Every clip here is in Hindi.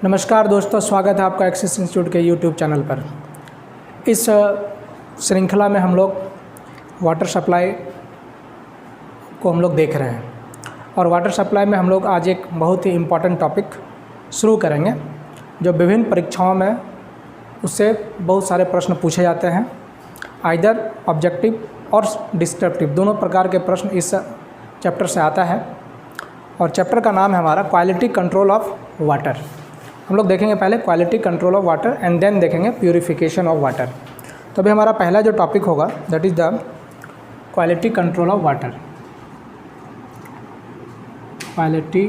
नमस्कार दोस्तों, स्वागत है आपका एक्सिस इंस्टीट्यूट के यूट्यूब चैनल पर। इस श्रृंखला में हम लोग वाटर सप्लाई को हम लोग देख रहे हैं और वाटर सप्लाई में हम लोग आज एक बहुत ही इम्पॉर्टेंट टॉपिक शुरू करेंगे जो विभिन्न परीक्षाओं में उससे बहुत सारे प्रश्न पूछे जाते हैं। आइदर ऑब्जेक्टिव और डिस्क्रिप्टिव दोनों प्रकार के प्रश्न इस चैप्टर से आता है और चैप्टर का नाम है हमारा क्वालिटी कंट्रोल ऑफ वाटर। हम लोग देखेंगे पहले quality control of water and then देखेंगे प्यूरिफिकेशन ऑफ वाटर। तो अभी हमारा पहला जो टॉपिक होगा that is the quality control of water. Quality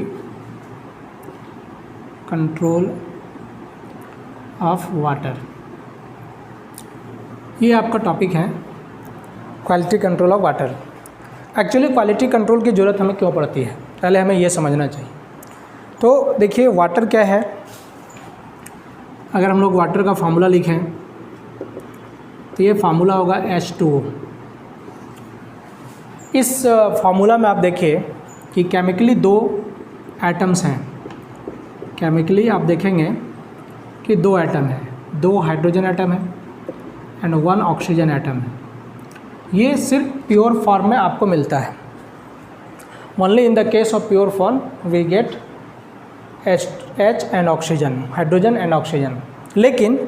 control of water, ये आपका टॉपिक है quality control of water. Actually quality control की ज़रूरत हमें क्यों पड़ती है, पहले हमें ये समझना चाहिए। तो देखिए वाटर क्या है, अगर हम लोग वाटर का फार्मूला लिखें तो ये फार्मूला होगा H2O। इस फार्मूला में आप देखिए कि केमिकली दो एटम्स हैं। केमिकली आप देखेंगे कि दो एटम है, दो हाइड्रोजन एटम है एंड वन ऑक्सीजन एटम है। ये सिर्फ प्योर फॉर्म में आपको मिलता है। Only in the case of pure form we get H and oxygen, hydrogen and oxygen. लेकिन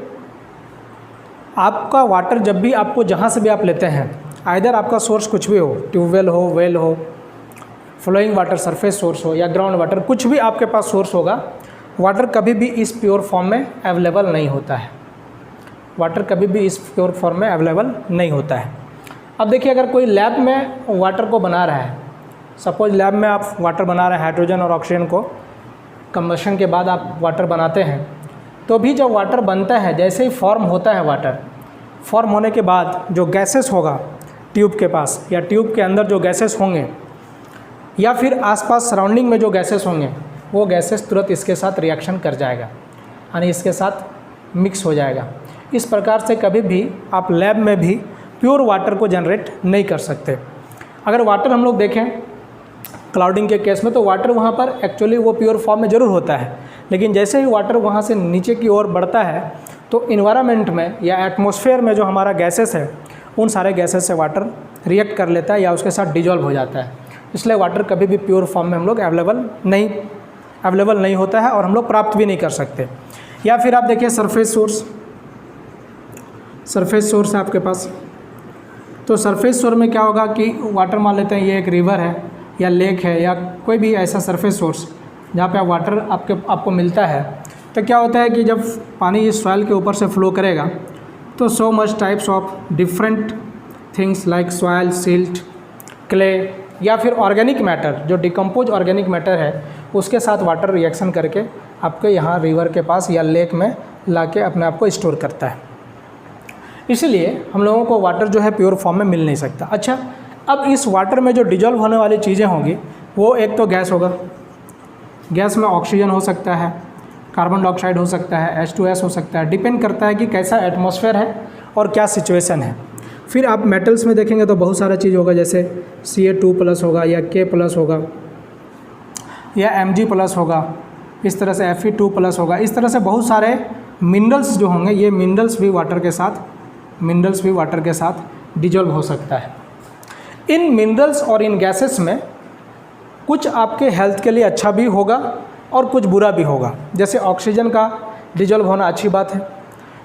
आपका वाटर जब भी आपको जहाँ से भी आप लेते हैं, आइदर आपका सोर्स कुछ भी हो, ट्यूबवेल हो, वेल हो, फ्लोइंग वाटर सरफेस सोर्स हो या ग्राउंड वाटर, कुछ भी आपके पास सोर्स होगा, वाटर कभी भी इस प्योर फॉर्म में अवेलेबल नहीं होता है। वाटर कभी भी इस प्योर फॉर्म में अवेलेबल नहीं होता है। अब देखिए अगर कोई लैब में वाटर को बना रहा है, सपोज लैब में आप वाटर बना रहे हैं, हाइड्रोजन और ऑक्सीजन को कंबशन के बाद आप वाटर बनाते हैं, तो भी जब वाटर बनता है, जैसे ही फॉर्म होता है वाटर, फॉर्म होने के बाद जो गैसेस होगा ट्यूब के पास या ट्यूब के अंदर जो गैसेस होंगे या फिर आसपास सराउंडिंग में जो गैसेस होंगे, वो गैसेस तुरंत इसके साथ रिएक्शन कर जाएगा, यानी इसके साथ मिक्स हो जाएगा। इस प्रकार से कभी भी आप लैब में भी प्योर वाटर को जनरेट नहीं कर सकते। अगर वाटर हम लोग देखें क्लाउडिंग के केस में, तो वाटर वहाँ पर एक्चुअली वो प्योर फॉर्म में ज़रूर होता है, लेकिन जैसे ही वाटर वहाँ से नीचे की ओर बढ़ता है तो इन्वायरमेंट में या एटमॉस्फेयर में जो हमारा गैसेस है, उन सारे गैसेस से वाटर रिएक्ट कर लेता है या उसके साथ डिजॉल्व हो जाता है। इसलिए वाटर कभी भी प्योर फॉर्म में हम लोग अवेलेबल नहीं होता है और हम लोग प्राप्त भी नहीं कर सकते। या फिर आप देखिए सरफेस सोर्स है आपके पास, तो सरफेस सोर्स में क्या होगा कि वाटर मान लेते हैं ये एक रिवर है या लेक है या कोई भी ऐसा सरफेस सोर्स जहाँ पे वाटर आपको मिलता है। तो क्या होता है कि जब पानी इस सॉइल के ऊपर से फ्लो करेगा तो so much types of different things like soil, silt, clay या फिर ऑर्गेनिक मैटर, जो डिकम्पोज ऑर्गेनिक मैटर है, उसके साथ वाटर रिएक्शन करके आपके यहाँ रिवर के पास या लेक में लाके अपने आप को स्टोर करता है। इसलिए हम लोगों को वाटर जो है प्योर फॉर्म में मिल नहीं सकता। अच्छा, अब इस वाटर में जो डिजॉल्व होने वाली चीज़ें होंगी, वो एक तो गैस होगा, गैस में ऑक्सीजन हो सकता है, कार्बन डाइऑक्साइड हो सकता है, H2S हो सकता है, डिपेंड करता है कि कैसा एटमॉस्फेयर है और क्या सिचुएशन है। फिर आप मेटल्स में देखेंगे तो बहुत सारा चीज़ होगा, जैसे Ca2+ होगा या K+ होगा या Mg+ होगा, इस तरह से Fe2+ होगा। इस तरह से बहुत सारे मिनरल्स जो होंगे, ये मिनरल्स भी वाटर के साथ डिजॉल्व हो सकता है। इन मिनरल्स और इन गैसेस में कुछ आपके हेल्थ के लिए अच्छा भी होगा और कुछ बुरा भी होगा। जैसे ऑक्सीजन का डिजॉल्व होना अच्छी बात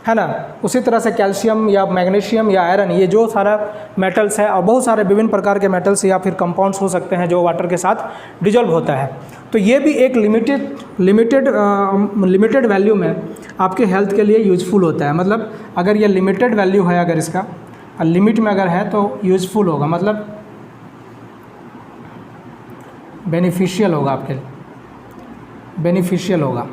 है ना। उसी तरह से कैल्शियम या मैग्नीशियम या आयरन, ये जो सारा मेटल्स है और बहुत सारे विभिन्न प्रकार के मेटल्स या फिर कंपाउंड्स हो सकते हैं जो वाटर के साथ डिजॉल्व होता है। तो ये भी एक लिमिटेड वैल्यू में आपके हेल्थ के लिए यूजफुल होता है। मतलब अगर ये लिमिटेड वैल्यू है, अगर इसका लिमिट में अगर है तो यूजफुल होगा, मतलब बेनिफिशियल होगा, आपके लिए बेनिफिशियल होगा।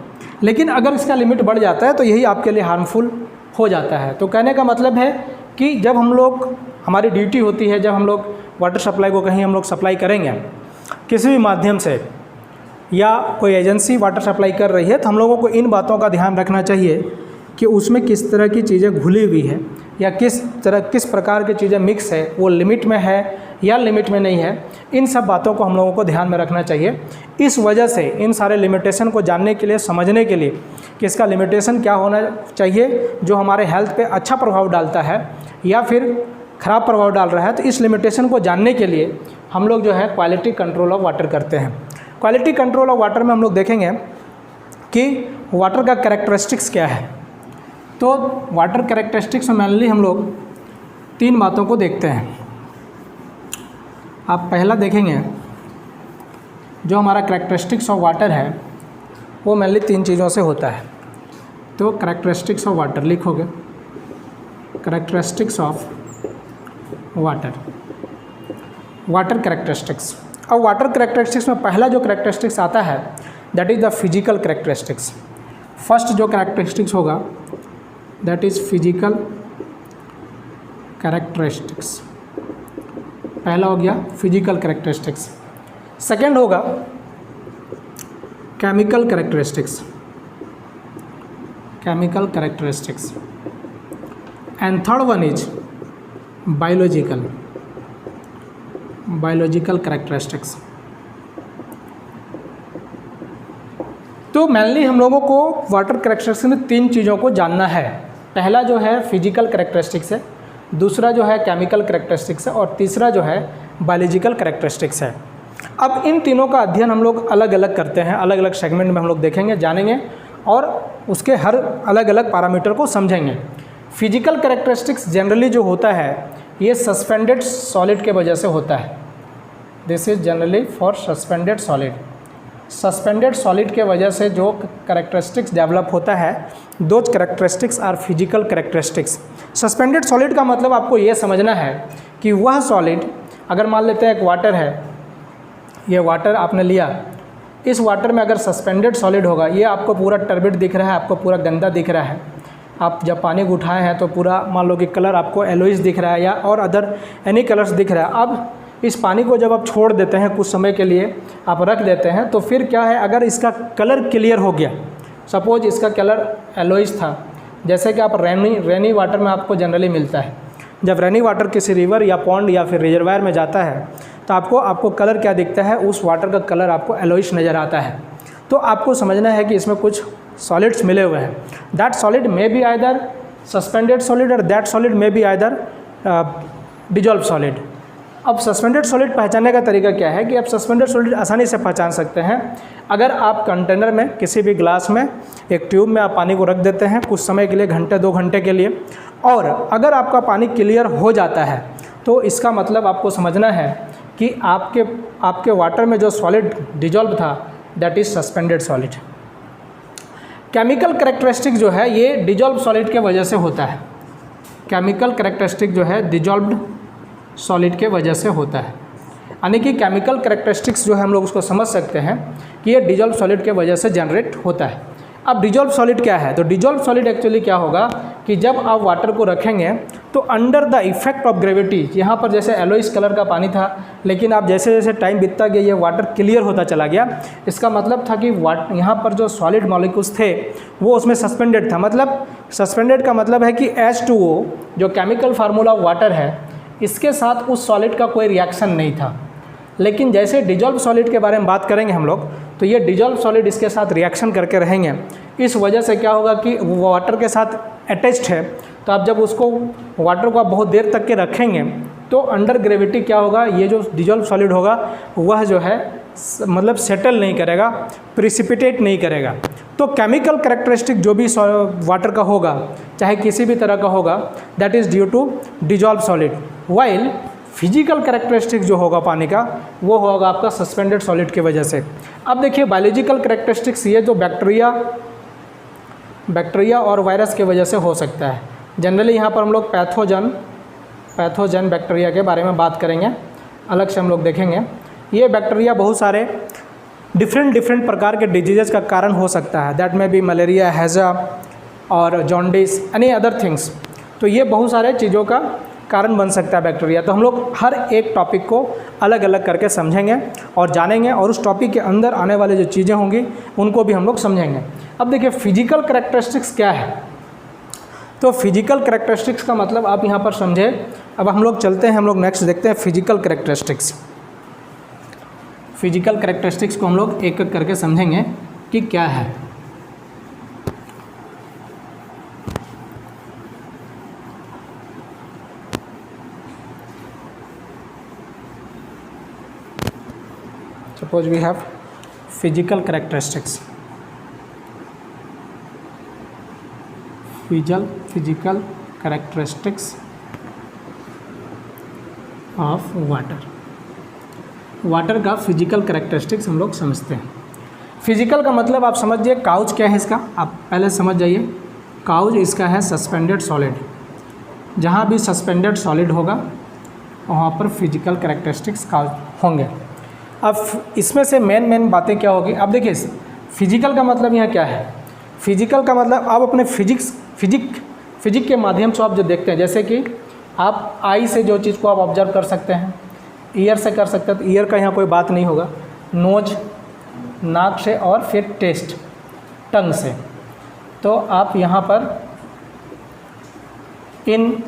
लेकिन अगर इसका लिमिट बढ़ जाता है तो यही आपके लिए हार्मफुल हो जाता है। तो कहने का मतलब है कि जब हम लोग, हमारी ड्यूटी होती है, जब हम लोग वाटर सप्लाई को कहीं हम लोग सप्लाई करेंगे किसी भी माध्यम से या कोई एजेंसी वाटर सप्लाई कर रही है, तो हम लोगों को इन बातों का ध्यान रखना चाहिए कि उसमें किस तरह की चीज़ें घुली हुई है या किस प्रकार की चीज़ें मिक्स है, वो लिमिट में है या लिमिट में नहीं है, इन सब बातों को हम लोगों को ध्यान में रखना चाहिए। इस वजह से इन सारे लिमिटेशन को जानने के लिए, समझने के लिए कि इसका लिमिटेशन क्या होना चाहिए जो हमारे हेल्थ पे अच्छा प्रभाव डालता है या फिर ख़राब प्रभाव डाल रहा है, तो इस लिमिटेशन को जानने के लिए हम लोग जो है क्वालिटी कंट्रोल ऑफ वाटर करते हैं। क्वालिटी कंट्रोल ऑफ वाटर में हम लोग देखेंगे कि वाटर का कैरेक्टरिस्टिक्स क्या है। तो वाटर कैरेक्टरिस्टिक्स में मेनली हम लोग 3 बातों को देखते हैं। आप पहला देखेंगे जो हमारा कैरेक्टरिस्टिक्स ऑफ वाटर है वो मेनली 3 चीज़ों से होता है। तो कैरेक्टरिस्टिक्स ऑफ वाटर लिखोगे, characteristics of water, water characteristics. अब वाटर कैरेक्टरिस्टिक्स में पहला जो कैरेक्टरिस्टिक्स आता है that is the physical characteristics. First जो कैरेक्टरिस्टिक्स होगा दैट इज़ फिजिकल कैरेक्टरिस्टिक्स। पहला हो गया फिजिकल कैरेक्टरिस्टिक्स। सेकेंड होगा chemical characteristics, chemical characteristics. And third one is biological, biological characteristics. तो मेनली हम लोगों को वाटर कैरेक्टरिस्टिक्स में 3 चीज़ों को जानना है। पहला जो है फिजिकल कैरेक्टरिस्टिक्स है, दूसरा जो है केमिकल कैरेक्टरिस्टिक्स है और तीसरा जो है बायोलॉजिकल कैरेक्टरिस्टिक्स है। अब इन तीनों का अध्ययन हम लोग अलग अलग करते हैं, अलग अलग सेगमेंट में हम लोग देखेंगे, जानेंगे और उसके हर अलग अलग पैरामीटर को समझेंगे। फिजिकल कैरेक्टरिस्टिक्स जनरली जो होता है ये सस्पेंडेड सॉलिड के वजह से होता है। This is generally for suspended solid. Suspended solid के वजह से जो कैरेक्टरिस्टिक्स डेवलप होता है, those characteristics are physical characteristics. Suspended solid का मतलब आपको ये समझना है कि वह सॉलिड, अगर मान लेते हैं एक वाटर है, ये वाटर आपने लिया, इस वाटर में अगर सस्पेंडेड सॉलिड होगा, ये आपको पूरा टर्बिड दिख रहा है, आपको पूरा गंदा दिख रहा है। आप जब पानी को उठाए हैं तो पूरा मान लो कि कलर आपको येलोइश दिख रहा है या और अदर एनी कलर्स दिख रहा है। अब इस पानी को जब आप छोड़ देते हैं, कुछ समय के लिए आप रख देते हैं, तो फिर क्या है, अगर इसका कलर क्लियर हो गया, सपोज इसका कलर येलोइश था, जैसे कि आप रेनी वाटर में आपको जनरली मिलता है। जब रेनी वाटर किसी रिवर या पॉन्ड या फिर रिजर्वायर में जाता है तो आपको कलर क्या दिखता है, उस वाटर का कलर आपको येलोइश नज़र आता है। तो आपको समझना है कि इसमें कुछ सॉलिड्स मिले हुए हैं। That solid may be either suspended solid और that solid may be either dissolve solid. अब सस्पेंडेड सॉलिड पहचानने का तरीका क्या है कि आप सस्पेंडेड सॉलिड आसानी से पहचान सकते हैं। अगर आप कंटेनर में, किसी भी ग्लास में, एक ट्यूब में आप पानी को रख देते हैं कुछ समय के लिए, घंटे 2 घंटे के लिए, और अगर आपका पानी क्लियर हो जाता है तो इसका मतलब आपको समझना है कि आपके वाटर में जो सॉलिड डिजॉल्व था that is suspended solid. Chemical characteristic जो है ये डिजॉल्व सॉलिड के वजह से होता है। केमिकल कैरेक्टरिस्टिक जो है डिजॉल्व्ड सॉलिड के वजह से होता है। यानी कि केमिकल कैरेक्टरिस्टिक्स जो है हम लोग उसको समझ सकते हैं कि ये डिजॉल्व सॉलिड के वजह से जनरेट होता है। अब डिजॉल्व सॉलिड क्या है, तो डिजॉल्व सॉलिड एक्चुअली क्या होगा कि जब आप वाटर को रखेंगे तो under the effect of gravity, यहाँ पर जैसे येलोइश कलर का पानी था, लेकिन आप जैसे जैसे टाइम बीतता गया ये वाटर क्लियर होता चला गया। इसका मतलब था कि यहाँ पर जो सॉलिड मॉलिक्यूल्स थे वो उसमें सस्पेंडेड था। मतलब सस्पेंडेड का मतलब है कि H2O जो केमिकल फार्मूला ऑफ वाटर है, इसके साथ उस सॉलिड का कोई रिएक्शन नहीं था। लेकिन जैसे डिजॉल्व सॉलिड के बारे में बात करेंगे हम लोग, तो ये डिजॉल्व सॉलिड इसके साथ रिएक्शन करके रहेंगे। इस वजह से क्या होगा कि वो वाटर के साथ अटैच्ड है, तो आप जब उसको वाटर को आप बहुत देर तक के रखेंगे तो अंडर ग्रेविटी क्या होगा, ये जो डिजॉल्व सॉलिड होगा वह जो है मतलब सेटल नहीं करेगा, प्रिसिपिटेट नहीं करेगा। तो केमिकल कैरेक्टरिस्टिक जो भी वाटर का होगा, चाहे किसी भी तरह का होगा, that is due to dissolve solid. While physical characteristic जो होगा पानी का वो होगा आपका सस्पेंडेड सॉलिड की वजह से। अब देखिए बायोलॉजिकल कैरेक्टरिस्टिक्स ये जो बैक्टीरिया और वायरस की वजह से हो सकता है। जनरली यहाँ पर हम लोग पैथोजन बैक्टीरिया के बारे में बात करेंगे, अलग से हम लोग देखेंगे। ये बैक्टीरिया बहुत सारे डिफरेंट प्रकार के डिजीज़ का कारण हो सकता है। दैट में बी मलेरिया, हैज़ा और जॉन्डिस, एनी अदर थिंग्स। तो ये बहुत सारे चीज़ों का कारण बन सकता है बैक्टीरिया। तो हम लोग हर एक टॉपिक को अलग अलग करके समझेंगे और जानेंगे, और उस टॉपिक के अंदर आने वाले जो चीज़ें होंगी उनको भी हम लोग समझेंगे। अब देखिए फिजिकल कैरेक्टरिस्टिक्स क्या है। तो फिजिकल कैरेक्टरिस्टिक्स का मतलब आप यहाँ पर समझे। अब हम लोग चलते हैं, हम लोग नेक्स्ट देखते हैं फिजिकल कैरेक्टरिस्टिक्स। फिजिकल कैरेक्टरिस्टिक्स को हम लोग एक एक करके समझेंगे कि क्या है। Suppose we have physical characteristics. Physical characteristics of water. Water का फिजिकल कैरेक्टरिस्टिक्स हम लोग समझते हैं। फिजिकल का मतलब आप समझिए, काउच क्या है इसका, आप पहले समझ जाइए। काउच इसका है सस्पेंडेड सॉलिड। जहाँ भी सस्पेंडेड सॉलिड होगा वहाँ पर फिजिकल कैरेक्टरिस्टिक्स काउच होंगे। अब इसमें से मेन बातें क्या होगी, अब देखिए फिजिकल का मतलब यहाँ क्या है। फिजिकल का मतलब आप अपने फिजिक के माध्यम से आप जो देखते हैं, जैसे कि आप आई से जो चीज़ को आप ऑब्जर्व कर सकते हैं, ईयर से कर सकते हैं, तो ईयर का यहाँ कोई बात नहीं होगा, नोज नाक से, और फिर टेस्ट टंग से। तो आप यहाँ पर इन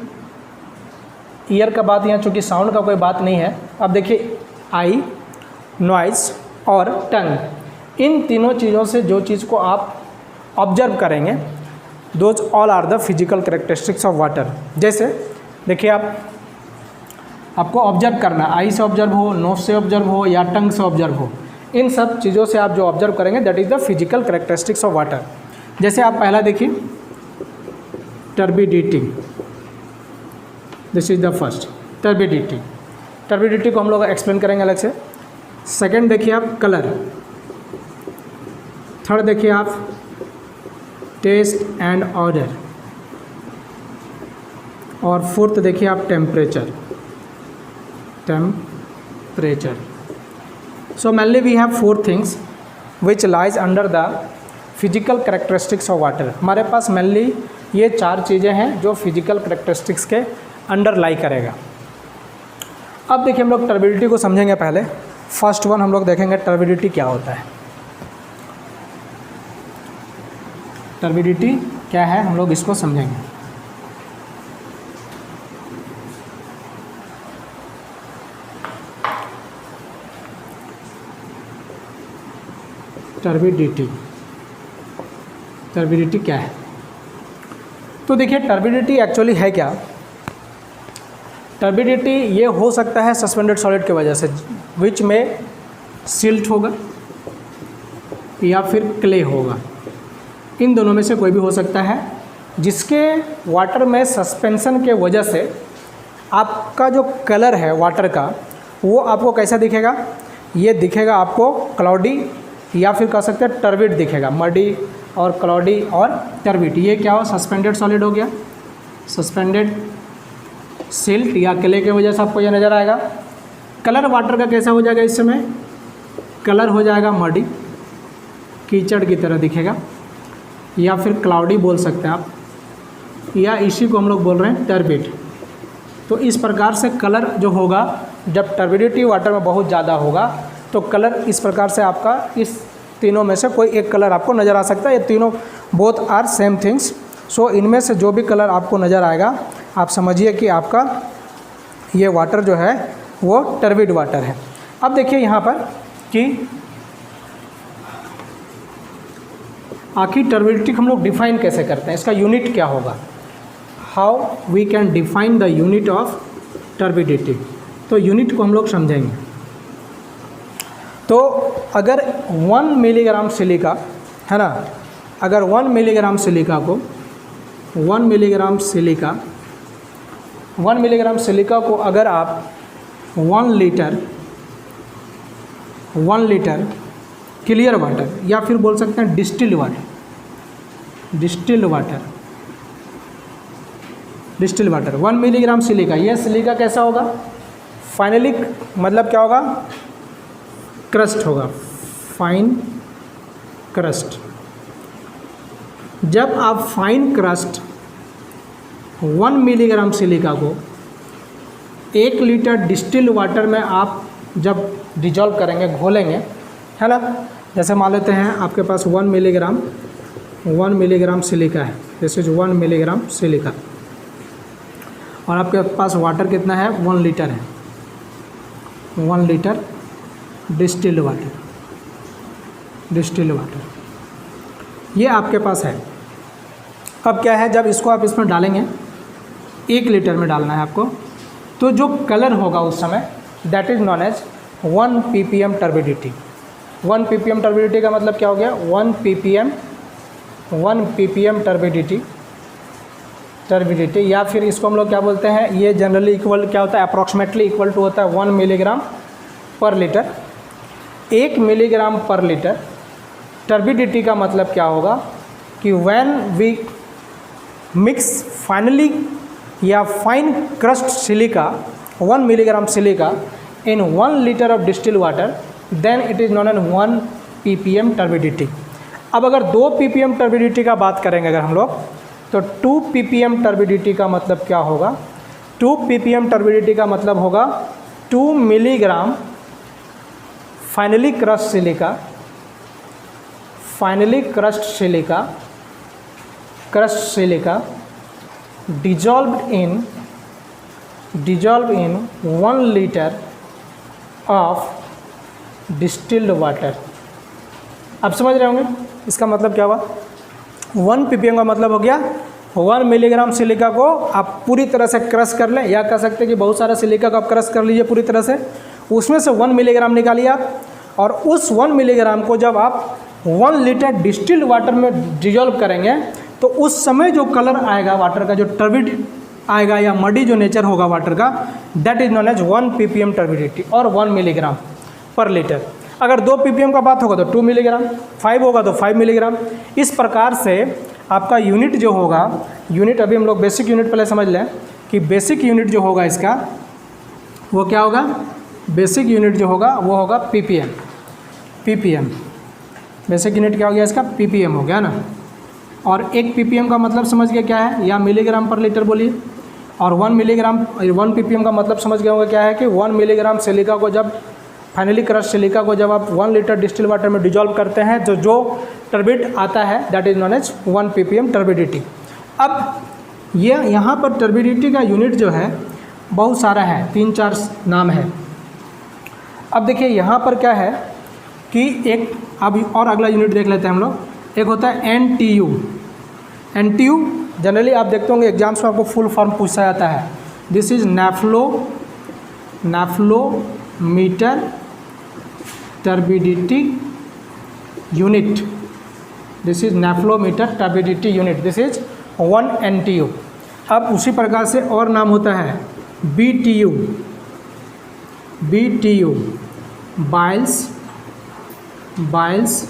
ईयर का बात, यहाँ चूँकि साउंड का कोई बात नहीं है। अब देखिए आई, नॉइज़ और टंग, इन तीनों चीज़ों से जो चीज़ को आप ऑब्जर्व करेंगे, those all are the physical characteristics of water. जैसे देखिए आपको ऑब्जर्व करना, आई से ऑब्जर्व हो, नोज से ऑब्जर्व हो या टंग से ऑब्जर्व हो, इन सब चीज़ों से आप जो ऑब्जर्व करेंगे that is the physical characteristics of water. जैसे आप पहला देखिए turbidity, this is the first turbidity. Turbidity को हम लोग एक्सप्लेन करेंगे अलग से। सेकेंड देखिए आप कलर, थर्ड देखिए आप टेस्ट एंड ऑर्डर, और फोर्थ देखिए आप temperature. So mainly we have four things which lies under the physical characteristics of water. हमारे पास mainly ये चार चीज़ें हैं जो फिजिकल कैरेक्टरिस्टिक्स के अंडर लाई करेगा। अब देखिए हम लोग टर्बिडिटी को समझेंगे। पहले फर्स्ट वन हम लोग देखेंगे टर्बिडिटी क्या होता है। टर्बिडिटी क्या है हम लोग इसको समझेंगे। टर्बिडिटी क्या है, तो देखिए टर्बिडिटी एक्चुअली है क्या। टर्बिडिटी ये हो सकता है सस्पेंडेड सॉलिड की वजह से, विच में सिल्ट होगा या फिर क्ले होगा, इन दोनों में से कोई भी हो सकता है, जिसके वाटर में सस्पेंशन के वजह से आपका जो कलर है वाटर का वो आपको कैसा दिखेगा, ये दिखेगा आपको क्लाउडी या फिर कह सकते हैं टर्बिड दिखेगा। मडी और क्लाउडी और टर्बिड, ये क्या हो, सस्पेंडेड सॉलिड हो गया, सस्पेंडेड सिल्ट या क्ले के वजह से आपको ये नज़र आएगा। कलर वाटर का कैसा हो जाएगा, इस समय कलर हो जाएगा मडी, कीचड़ की तरह दिखेगा, या फिर क्लाउडी बोल सकते हैं आप, या इसी को हम लोग बोल रहे हैं टर्बिड। तो इस प्रकार से कलर जो होगा, जब टर्बिडिटी वाटर में बहुत ज़्यादा होगा तो कलर इस प्रकार से आपका इस तीनों में से कोई एक कलर आपको नज़र आ सकता है। ये तीनों बोथ आर सेम थिंग्स। सो इनमें से जो भी कलर आपको नज़र आएगा आप समझिए कि आपका ये वाटर जो है वो टर्बिड वाटर है। अब देखिए यहाँ पर कि आखिर टर्बिडिटी हम लोग डिफाइन कैसे करते हैं, इसका यूनिट क्या होगा, how we can define the unit of turbidity. तो यूनिट को हम लोग समझेंगे। तो अगर 1 मिलीग्राम सिलिका है ना, अगर 1 मिलीग्राम सिलिका को 1 मिलीग्राम सिलिका को अगर आप 1 लीटर क्लियर वाटर या फिर बोल सकते हैं डिस्टिल्ड वाटर 1 मिलीग्राम सिलिका, यह सिलिका कैसा होगा, फाइनली मतलब क्या होगा, क्रस्ट होगा, फाइन क्रस्ट। जब आप फाइन क्रस्ट 1 मिलीग्राम सिलिका को 1 लीटर डिस्टिल्ड वाटर में आप जब डिजॉल्व करेंगे, घोलेंगे, है ना। जैसे मान लेते हैं आपके पास 1 मिलीग्राम सिलिका है, दिस इज 1 मिलीग्राम सिलिका। और आपके पास वाटर कितना है, 1 लीटर है, 1 litre distilled water, distilled water ये आपके पास है। अब क्या है, जब इसको आप इसमें डालेंगे, 1 लीटर में डालना है आपको, तो जो कलर होगा उस समय that is known as 1 ppm turbidity. 1 ppm turbidity का मतलब क्या हो गया, 1 ppm टर्बिडिटी, या फिर इसको हम लोग क्या बोलते हैं, ये जनरली इक्वल क्या होता है, अप्रॉक्सीमेटली इक्वल टू होता है 1 milligram per litre. 1 milligram per litre turbidity का मतलब क्या होगा कि व्हेन वी मिक्स फाइनली या fine crushed silica 1 milligram silica in 1 litre of distilled water, then it is known as 1 ppm turbidity. अब अगर 2 ppm टर्बिडिटी का बात करेंगे अगर हम लोग, तो 2 ppm टर्बिडिटी का मतलब क्या होगा, 2 ppm टर्बिडिटी का मतलब होगा 2 milligram finally crust silica, finally crust silica dissolved in 1 liter of distilled water। आप समझ रहे होंगे इसका मतलब क्या हुआ, 1 ppm का मतलब हो गया 1 मिलीग्राम सिलिका को आप पूरी तरह से क्रश कर लें, या कह सकते हैं कि बहुत सारा सिलिका को आप क्रश कर लीजिए पूरी तरह से, उसमें से 1 मिलीग्राम निकालिए आप, और उस 1 मिलीग्राम को जब आप 1 लीटर डिस्टिल्ड वाटर में डिजॉल्व करेंगे, तो उस समय जो कलर आएगा वाटर का, जो टर्बिड आएगा या मडी जो नेचर होगा वाटर का, that is known as 1 ppm turbidity और 1 मिलीग्राम पर लीटर। अगर 2 ppm का बात होगा तो 2 मिलीग्राम, 5 होगा तो 5 मिलीग्राम। इस प्रकार से आपका यूनिट जो होगा, यूनिट अभी हम लोग बेसिक यूनिट पहले समझ लें कि बेसिक यूनिट जो होगा इसका वो क्या होगा, बेसिक यूनिट जो होगा वो होगा ppm। बेसिक यूनिट क्या हो गया इसका, ppm हो गया ना। और 1 ppm का मतलब समझ गया क्या है, या मिलीग्राम पर लीटर बोलिए, और 1 ppm का मतलब समझ गए होंगे क्या है कि 1 मिलीग्राम सिलिका को जब फाइनली क्रश सिलिका को जब आप 1 लीटर डिस्टिल वाटर में डिजॉल्व करते हैं तो जो टर्बिड आता है that is known as 1 ppm turbidity. अब ये यहाँ पर टर्बिडिटी का यूनिट जो है बहुत सारा है, 3-4 नाम है। अब देखिए यहाँ पर क्या है कि एक अब और अगला यूनिट देख लेते हैं हम लोग। एक होता है NTU। NTU जनरली आप देखते होंगे एग्जाम्स में आपको फुल फॉर्म पूछा जाता है। This is nephelometer turbidity unit. This is nephelometer turbidity unit, this is 1 NTU। अब उसी प्रकार से और नाम होता है BTU बाइल्स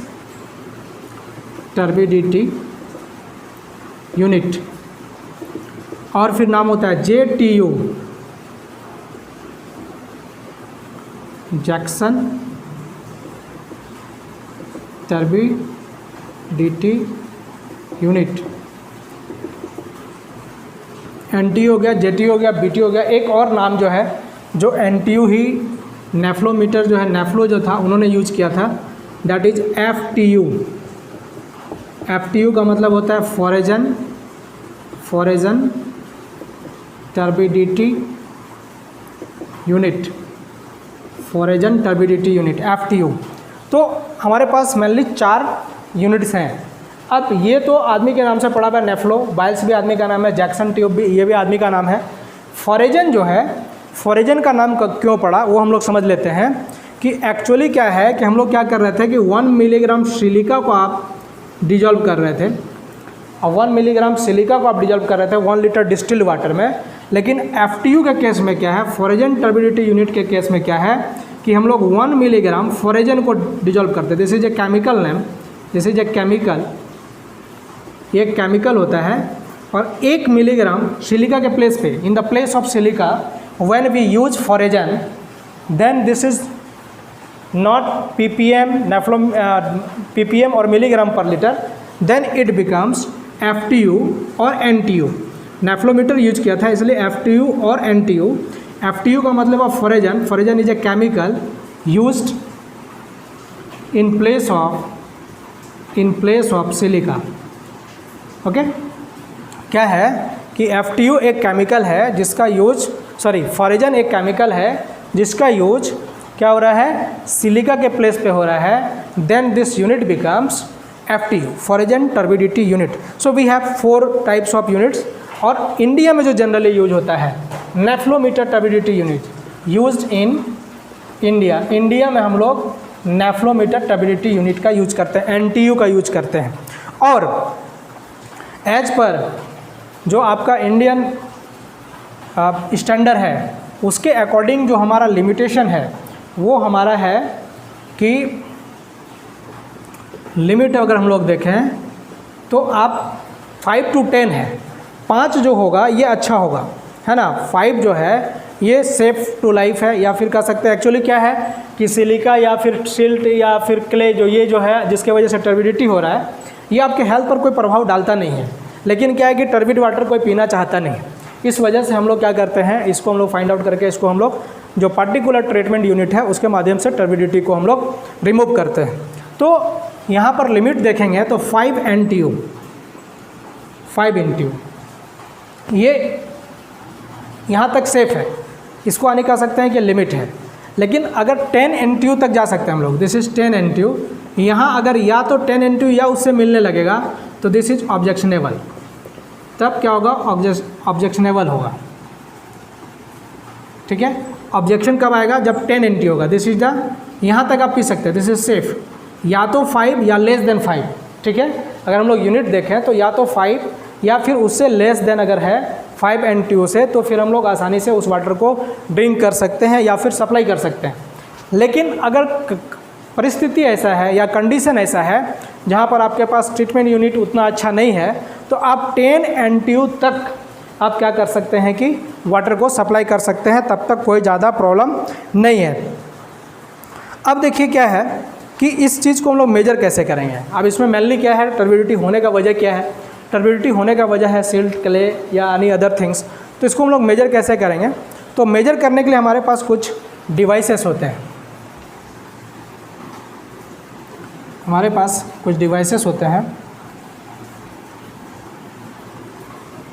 टर्बिडिटी यूनिट। और फिर नाम होता है JTU Jackson turbidity unit. NTU हो गया, JTU हो गया, BTU हो गया। एक और नाम जो है जो NTU ही नेफ्लोमीटर जो है, नेफ्लो जो था उन्होंने यूज किया था, दैट इज FTU। FTU का मतलब होता है फॉरेजन turbidity unit, फॉरेजन turbidity unit FTU। तो हमारे पास मेनली 4 यूनिट्स हैं। अब ये तो आदमी के नाम से पड़ा हुआ है, नेफ्लो, बाइल्स भी आदमी का नाम है, जैक्सन ट्यूब भी ये भी आदमी का नाम है। फॉरेजन जो है, फॉरेजन का नाम क्यों पड़ा वो हम लोग समझ लेते हैं कि एक्चुअली क्या है कि हम लोग क्या कर रहे थे कि 1 मिलीग्राम सिलिका को आप डिजॉल्व कर रहे थे, और 1 मिलीग्राम सिलिका को आप डिजॉल्व कर रहे थे 1 लीटर डिस्टिल्ड वाटर में। लेकिन FTU के केस में क्या है, फॉरेजन टर्बिडिटी यूनिट के केस में क्या है कि हम लोग 1 मिलीग्राम फॉरेजन को डिजॉल्व करते हैं। This is a chemical name, this is a chemical, ये केमिकल होता है। और 1 मिलीग्राम सिलिका के प्लेस पे, in the place of silica when we use formazin, then this is not ppm और milligram per litre, then it becomes FTU और NTU। नेफ्लोमीटर यूज किया था इसलिए FTU और NTU। FTU का मतलब of formazin, formazin is a chemical used in place of silica. Okay, क्या है कि FTU एक केमिकल है जिसका यूज फॉरेजन एक केमिकल है जिसका यूज क्या हो रहा है, सिलिका के प्लेस पे हो रहा है, then this unit becomes FTU, formazin turbidity unit. So we have 4 types of units, और इंडिया में जो जनरली यूज होता है nephelometer turbidity unit used in India. India में हम लोग नेफ्लोमीटर टर्बिडिटी यूनिट का यूज करते हैं, NTU का यूज करते हैं। और एज पर जो आपका इंडियन स्टैंडर्ड है उसके अकॉर्डिंग जो हमारा लिमिटेशन है वो हमारा है कि लिमिट अगर हम लोग देखें तो आप 5 to 10 है, 5 जो होगा ये अच्छा होगा, है ना। 5 जो है ये सेफ टू लाइफ है, या फिर कह सकते हैं एक्चुअली क्या है कि सिलिका या फिर सिल्ट या फिर क्ले ये जो है जिसके वजह से टर्बिडिटी हो रहा है, ये आपके हेल्थ पर कोई प्रभाव डालता नहीं है। लेकिन क्या है कि टर्बिड वाटर कोई पीना चाहता नहीं, इस वजह से हम लोग क्या करते हैं, इसको हम लोग फाइंड आउट करके इसको हम लोग जो पर्टिकुलर ट्रीटमेंट यूनिट है उसके माध्यम से टर्बिडिटी को हम लोग रिमूव करते हैं। तो यहाँ पर लिमिट देखेंगे तो 5 NTU, 5 NTU ये यहाँ तक सेफ है, इसको आने कह सकते हैं कि लिमिट है। लेकिन अगर 10 NTU तक जा सकते हैं हम लोग, दिस इज़ 10 NTU, यहाँ अगर या तो 10 NTU या उससे मिलने लगेगा तो दिस इज ऑब्जेक्शनेबल। तब क्या होगा, ऑब्जेक्शनेबल होगा, ठीक है। ऑब्जेक्शन कब आएगा, जब 10 NTU होगा। दिस इज द, यहाँ तक आप पी सकते हैं, दिस इज सेफ, या तो 5 या लेस देन 5, ठीक है। अगर हम लोग यूनिट देखें तो या तो 5 या फिर उससे लेस देन अगर है 5 NTU से, तो फिर हम लोग आसानी से उस वाटर को ड्रिंक कर सकते हैं या फिर सप्लाई कर सकते हैं। लेकिन अगर परिस्थिति ऐसा है या कंडीशन ऐसा है जहाँ पर आपके पास ट्रीटमेंट यूनिट उतना अच्छा नहीं है, तो आप 10 NTU तक आप क्या कर सकते हैं कि वाटर को सप्लाई कर सकते हैं, तब तक कोई ज़्यादा प्रॉब्लम नहीं है। अब देखिए क्या है कि इस चीज़ को हम लोग मेजर कैसे करेंगे। अब इसमें मेनली क्या है, टर्बिडिटी होने का वजह क्या है, टर्बिडिटी होने का वजह है सिल्ट, क्ले या एनी अदर थिंग्स। तो इसको हम लोग मेजर कैसे करेंगे, तो मेजर करने के लिए हमारे पास कुछ डिवाइसेस होते हैं, हमारे पास कुछ डिवाइसेस होते हैं।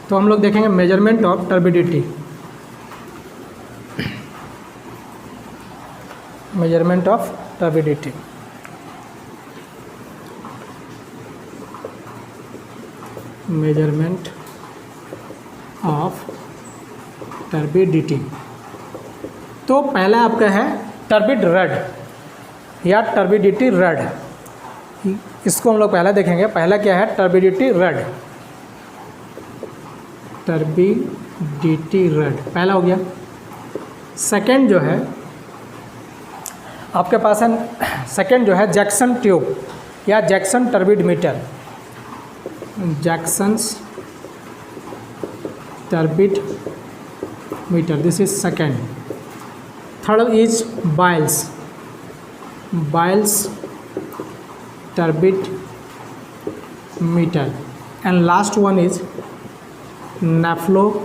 तो हम लोग देखेंगे measurement of turbidity, measurement of turbidity. Measurement of turbidity. तो पहला आपका है टर्बिड रड या टर्बिडिटी रड, इसको हम लोग पहला देखेंगे। पहला क्या है, टर्बिडिटी रड, टर्बिडिटी रड पहला हो गया। सेकंड जो है आपके पास है, सेकंड जो है जैक्सन ट्यूब या Jackson turbid meter, Jackson's turbid meter, this is second. Third is Baylis, Baylis turbid meter, and last one is nephelometer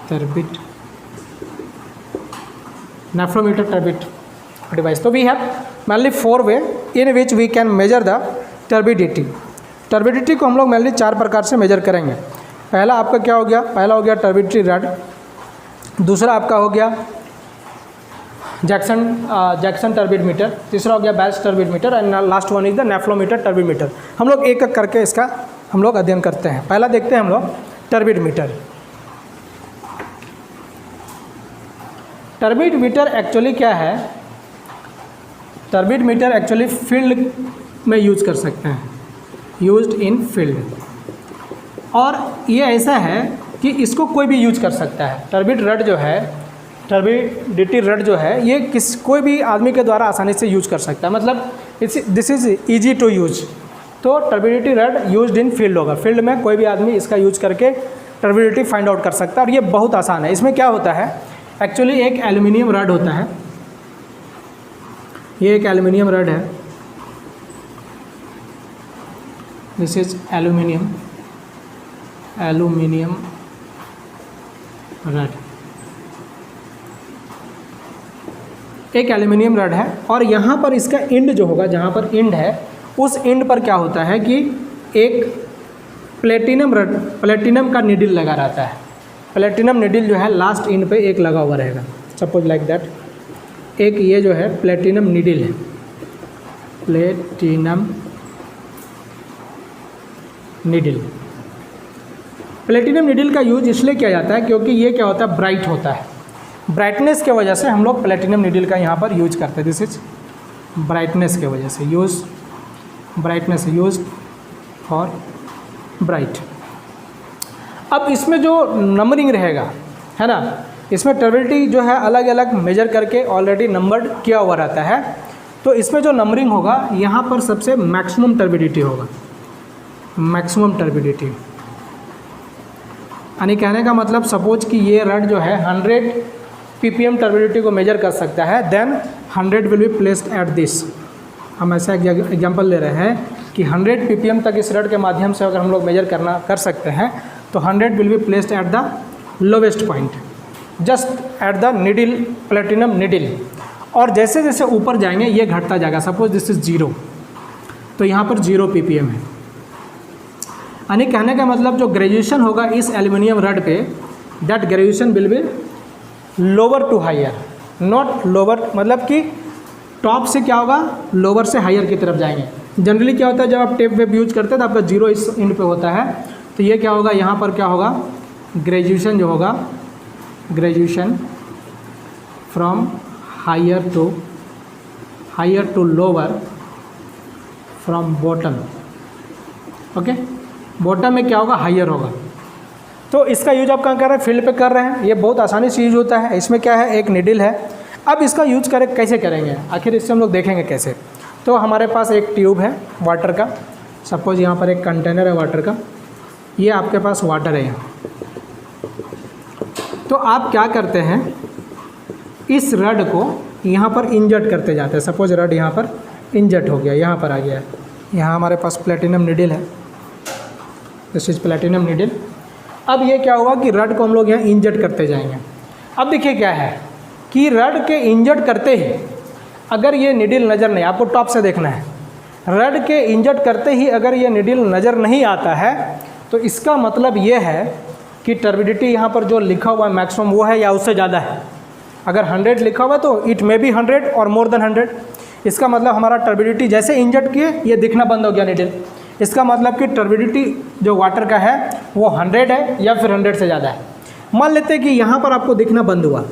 turbid, nephelometer turbid device. So we have mainly 4 way in which we can measure the turbidity. Turbidity को हम लोग मेनली 4 प्रकार से मेजर करेंगे। पहला आपका क्या हो गया, पहला हो गया टर्बिडिटी रड, दूसरा आपका हो गया जैक्सन टर्बिड मीटर, तीसरा हो गया Baylis turbid meter, and last one is the nephelometer turbid meter. हम लोग एक एक करके इसका हम लोग अध्ययन करते हैं। पहला देखते हैं हम लोग turbid meter. Turbid meter actually क्या है, टर्बिड मीटर एक्चुअली फील्ड में यूज कर सकते हैं, यूज्ड इन फील्ड, और ये ऐसा है कि इसको कोई भी यूज कर सकता है। टर्बिड रड जो है, टर्बिडिटी रड जो है, ये कोई भी आदमी के द्वारा आसानी से यूज कर सकता है, मतलब this is easy to use. तो turbidity rod used in field होगा, फील्ड में कोई भी आदमी इसका यूज करके टर्बिडिटी फाइंड आउट कर सकता है, और ये बहुत आसान है। इसमें क्या होता है, एक्चुअली एक एल्युमिनियम रड होता है, ये एक एल्युमिनियम रड है, दिस इज एल्युमिनियम रड। एक एल्यूमिनियम रड है और यहाँ पर इसका इंड जो होगा, जहाँ पर इंड है उस इंड पर क्या होता है कि एक प्लेटिनम का निडिल लगा रहता है। प्लेटिनम निडिल जो है लास्ट इंड पे एक लगा हुआ रहेगा, सपोज लाइक दैट। एक ये जो है प्लेटिनम निडिल है, प्लेटिनम निडिल। प्लेटिनम निडिल का यूज इसलिए किया जाता है क्योंकि ये क्या होता है, ब्राइट होता है। ब्राइटनेस के वजह से हम लोग प्लेटिनम निडिल का यहाँ पर यूज करते हैं। दिस इज ब्राइटनेस के वजह से ब्राइटनेस यूज फॉर ब्राइट। अब इसमें जो नंबरिंग रहेगा है ना, इसमें टर्बिडिटी जो है अलग अलग मेजर करके ऑलरेडी नंबर्ड किया हुआ रहता है। तो इसमें जो नंबरिंग होगा यहाँ पर सबसे मैक्सिमम टर्बिडिटी होगा, मैक्सिमम टर्बिडिटी। यानी कहने का मतलब सपोज कि ये रड जो है 100 ppm टर्बिडिटी को मेजर कर सकता है, then 100 will be placed at this. हम ऐसा एग्जांपल ले रहे हैं कि 100 ppm तक इस रड के माध्यम से अगर हम लोग मेजर कर सकते हैं तो 100 will be placed at the lowest point, just at the needle, platinum needle. और जैसे जैसे ऊपर जाएंगे ये घटता जाएगा। सपोज दिस इज 0, तो यहाँ पर 0 ppm है। यानी कहने का मतलब जो ग्रेजुएशन होगा इस एल्यूमिनियम रड पे, that graduation will be lower to higher, not lower, मतलब कि टॉप से क्या होगा, लोअर से हायर की तरफ जाएंगे। जनरली क्या होता है, जब आप टेप वेब यूज करते हैं तो आपका 0 इस इंड पे होता है, तो ये क्या होगा, यहाँ पर क्या होगा, ग्रेजुएशन जो होगा, graduation from higher to lower from bottom. Okay, bottom में क्या होगा, हायर होगा। तो इसका यूज आप कहाँ कर रहे हैं, फील्ड पे कर रहे हैं। ये बहुत आसानी से यूज होता है। इसमें क्या है, एक निडिल है। अब इसका यूज कैसे करेंगे, आखिर इससे हम लोग देखेंगे कैसे। तो हमारे पास एक ट्यूब है वाटर का, सपोज यहाँ पर एक कंटेनर है वाटर का, ये आपके पास वाटर है यहाँ। तो आप क्या करते हैं, इस रड को यहाँ पर इंजर्ट करते जाते हैं। सपोज रड यहाँ पर इंजर्ट हो गया, यहाँ पर आ गया है। यहाँ हमारे पास प्लेटिनम निडिल है, दिस इज प्लेटिनम निडिल। अब ये क्या हुआ कि रड को हम लोग यहाँ इंजर्ट करते जाएंगे। अब देखिए क्या है कि रड के इंजर्ट करते ही अगर ये निडिल नज़र नहीं, आपको टॉप से देखना है, रड के इंजर्ट करते ही अगर ये निडिल नज़र नहीं आता है तो इसका मतलब ये है कि टर्बिडिटी यहाँ पर जो लिखा हुआ है मैक्सिमम वो है या उससे ज़्यादा है। अगर 100 लिखा हुआ तो इट मे बी 100 और मोर देन 100। इसका मतलब हमारा टर्बिडिटी जैसे इंजर्ट किए ये दिखना बंद हो गया निडिल। इसका मतलब कि टर्बिडिटी जो वाटर का है वो 100 है या फिर 100 से ज़्यादा है। मान लेते हैं कि यहाँ पर आपको दिखना बंद हुआ,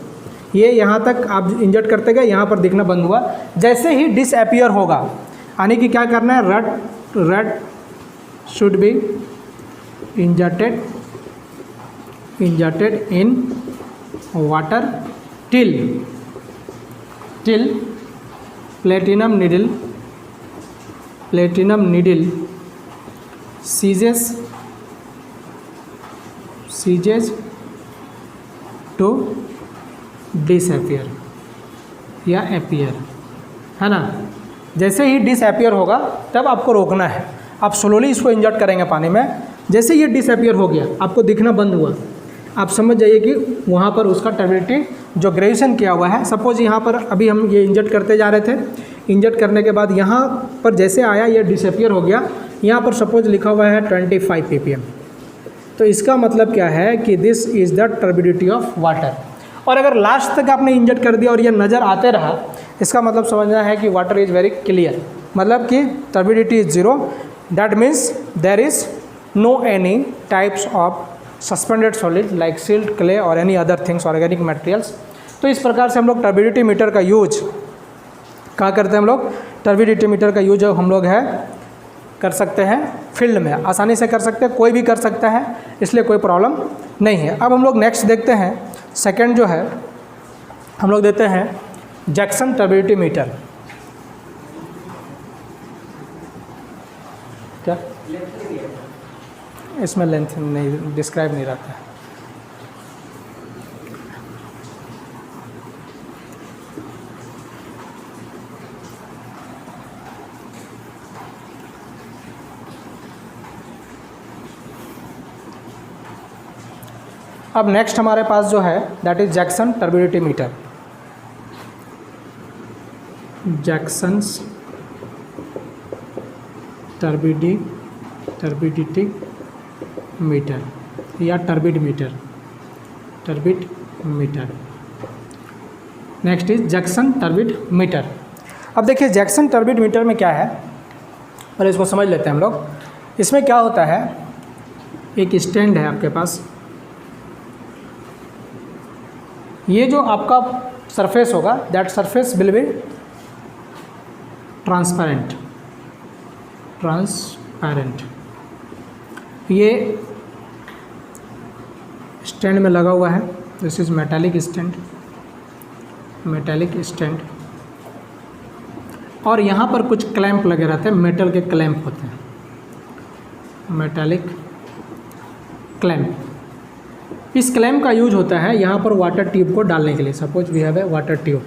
ये यहाँ तक आप इंजर्ट करते गए, यहाँ पर दिखना बंद हुआ। जैसे ही डिसअपियर होगा, यानी कि क्या करना है, rod should be inserted in water till platinum needle ceases to disappear या अपियर, है ना। जैसे ही डिसअपियर होगा तब आपको रोकना है। आप स्लोली इसको इंजर्ट करेंगे पानी में। जैसे ये डिसअपियर हो गया, आपको दिखना बंद हुआ, आप समझ जाइए कि वहाँ पर उसका टर्बिडिटी जो ग्रेजुएशन किया हुआ है। सपोज यहाँ पर अभी हम ये इंजर्ट करते जा रहे थे, इंजर्ट करने के बाद यहाँ पर जैसे आया ये डिसअपियर हो गया, यहाँ पर सपोज लिखा हुआ है 25 ppm। तो इसका मतलब क्या है कि this is the turbidity of water. और अगर लास्ट तक आपने इंजर्ट कर दिया और ये नज़र आते रहा, इसका मतलब समझना है कि वाटर इज़ वेरी क्लियर, मतलब कि turbidity is 0। That means there is no any types of suspended solid like silt, clay और any other things, organic materials. तो इस प्रकार से हम लोग टर्बिडिटी मीटर का यूज क्या करते हैं, हम लोग टर्बिडिटी मीटर का यूज हम लोग कर सकते हैं फील्ड में, आसानी से कर सकते हैं, कोई भी कर सकता है, इसलिए कोई प्रॉब्लम नहीं है। अब हम लोग नेक्स्ट देखते हैं, सेकंड जो है हम लोग देते हैं जैक्सन टर्बिडिटी मीटर। क्या इसमें लेंथ नहीं डिस्क्राइब नहीं रहता है। अब नेक्स्ट हमारे पास जो है that is Jackson turbidity meter. Jackson's turbidity meter या turbid meter. Next is Jackson turbid meter. अब देखिए जैक्सन टर्बिड मीटर में क्या है, पहले इसको समझ लेते हैं हम लोग। इसमें क्या होता है, एक स्टैंड है आपके पास, ये जो आपका सरफेस होगा that surface will be transparent. ये स्टैंड में लगा हुआ है, दिस इज मेटालिक स्टैंड, और यहाँ पर कुछ क्लैंप लगे रहते हैं, मेटल के क्लैंप होते हैं, मेटालिक क्लैंप। इस क्लैंप का यूज होता है यहाँ पर वाटर ट्यूब को डालने के लिए। Suppose we have a water tube,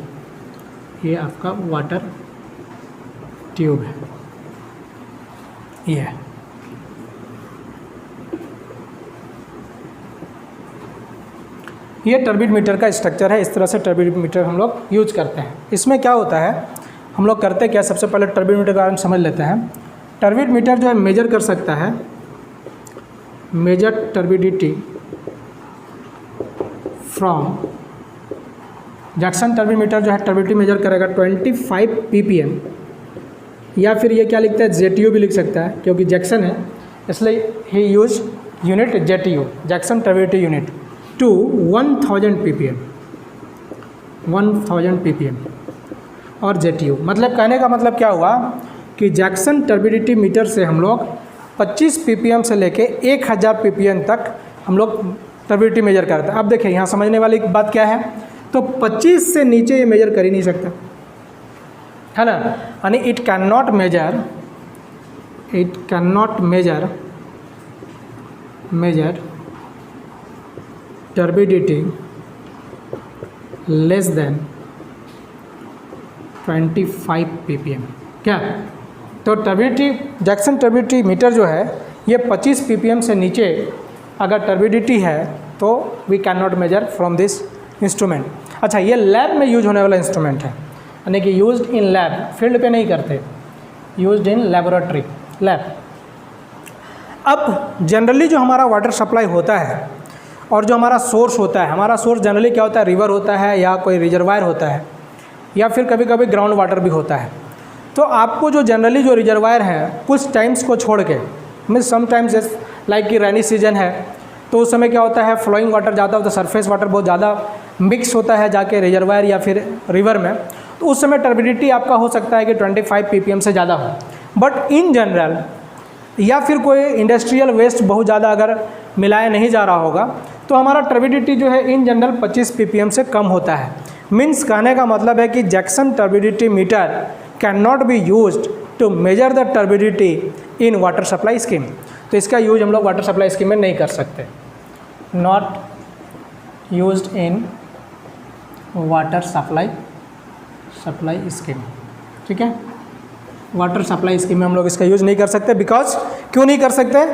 ये आपका वाटर ट्यूब है, ये है। ये टर्बिड मीटर का स्ट्रक्चर है। इस तरह से टर्बिड मीटर हम लोग यूज करते हैं। इसमें क्या होता है, हम लोग करते क्या, सबसे पहले टर्बिड मीटर का बारे में समझ लेते हैं। टर्बिड मीटर जो है मेजर कर सकता है, measure turbidity from, Jackson turbid meter जो है टर्बिडिटी मेजर करेगा 25 ppm, या फिर ये क्या लिखता है JTU भी लिख सकता है, क्योंकि जैक्सन है इसलिए ही use unit JTU, Jackson turbidity unit, to 1000 ppm और JTU। मतलब कहने का मतलब क्या हुआ कि जैक्सन टर्बिडिटी मीटर से हम लोग 25 ppm से लेके 1000 ppm तक हम लोग टर्बिडिटी मेजर करते हैं। अब देखिए यहाँ समझने वाली बात क्या है, तो 25 से नीचे ये मेजर कर ही नहीं सकता है ना, यानी it can not measure turbidity less than 25 ppm। क्या, तो टर्बिडिटी, जैक्सन टर्बिडिटी मीटर जो है ये 25 ppm से नीचे अगर टर्बिडिटी है तो we can not measure from this instrument. अच्छा, ये लैब में यूज होने वाला इंस्ट्रूमेंट है, यानी कि यूज्ड इन लैब, फील्ड पे नहीं करते, यूज्ड इन लेबोरेटरी, लैब। अब जनरली जो हमारा वाटर सप्लाई होता है और जो हमारा सोर्स होता है, हमारा सोर्स जनरली क्या होता है, रिवर होता है या कोई रिजर्वायर होता है, या फिर कभी कभी ग्राउंड वाटर भी होता है। तो आपको जो जनरली जो रिजर्वायर है कुछ टाइम्स को छोड़ के, मीन समटाइम्स लाइक कि रेनी सीजन है तो उस समय क्या होता है, फ्लोइंग वाटर ज़्यादा होता है, सरफेस वाटर बहुत ज़्यादा मिक्स होता है जाके रिजर्वायर या फिर रिवर में, तो उस समय टर्बिडिटी आपका हो सकता है कि 25 ppm से ज़्यादा हो। बट इन जनरल, या फिर कोई इंडस्ट्रियल वेस्ट बहुत ज़्यादा अगर मिलाया नहीं जा रहा होगा तो हमारा टर्बिडिटी जो है इन जनरल 25 ppm से कम होता है। मीन्स कहने का मतलब है कि Jackson turbidity meter can not be used to measure the turbidity in water supply scheme. तो इसका यूज हम लोग वाटर सप्लाई स्कीम में नहीं कर सकते, not used in water supply scheme. ठीक है, वाटर सप्लाई स्कीम में हम लोग इसका यूज़ नहीं कर सकते। बिकॉज क्यों नहीं कर सकते,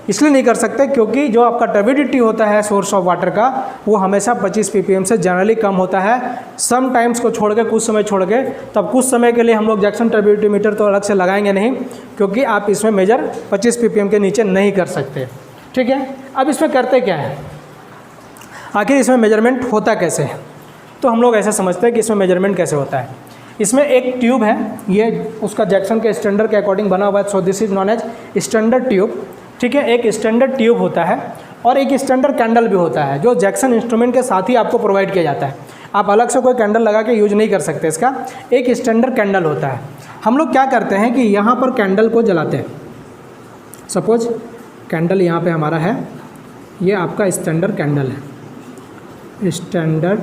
इसलिए नहीं कर सकते क्योंकि जो आपका टर्बिडिटी होता है सोर्स ऑफ वाटर का वो हमेशा 25 ppm से जनरली कम होता है। सम टाइम्स को छोड़ के, कुछ समय छोड़ के, तब कुछ समय के लिए हम लोग जैक्सन टर्बिडिटी मीटर तो अलग से लगाएंगे नहीं, क्योंकि आप इसमें मेजर 25 ppm के नीचे नहीं कर सकते। ठीक है, अब इसमें करते क्या है, आखिर इसमें मेजरमेंट होता कैसे है, तो हम लोग ऐसा समझते हैं कि इसमें मेजरमेंट कैसे होता है। इसमें एक ट्यूब है, ये उसका जैक्सन के स्टैंडर्ड के अकॉर्डिंग बना हुआ है, so this is known as standard tube. ठीक है, एक स्टैंडर्ड ट्यूब होता है और एक स्टैंडर्ड कैंडल भी होता है जो जैक्सन इंस्ट्रूमेंट के साथ ही आपको प्रोवाइड किया जाता है। आप अलग से कोई कैंडल लगा के यूज नहीं कर सकते इसका, एक स्टैंडर्ड कैंडल होता है। हम लोग क्या करते हैं कि यहाँ पर कैंडल को जलाते हैं। सपोज कैंडल यहाँ पे हमारा है, ये आपका स्टैंडर्ड कैंडल है, standard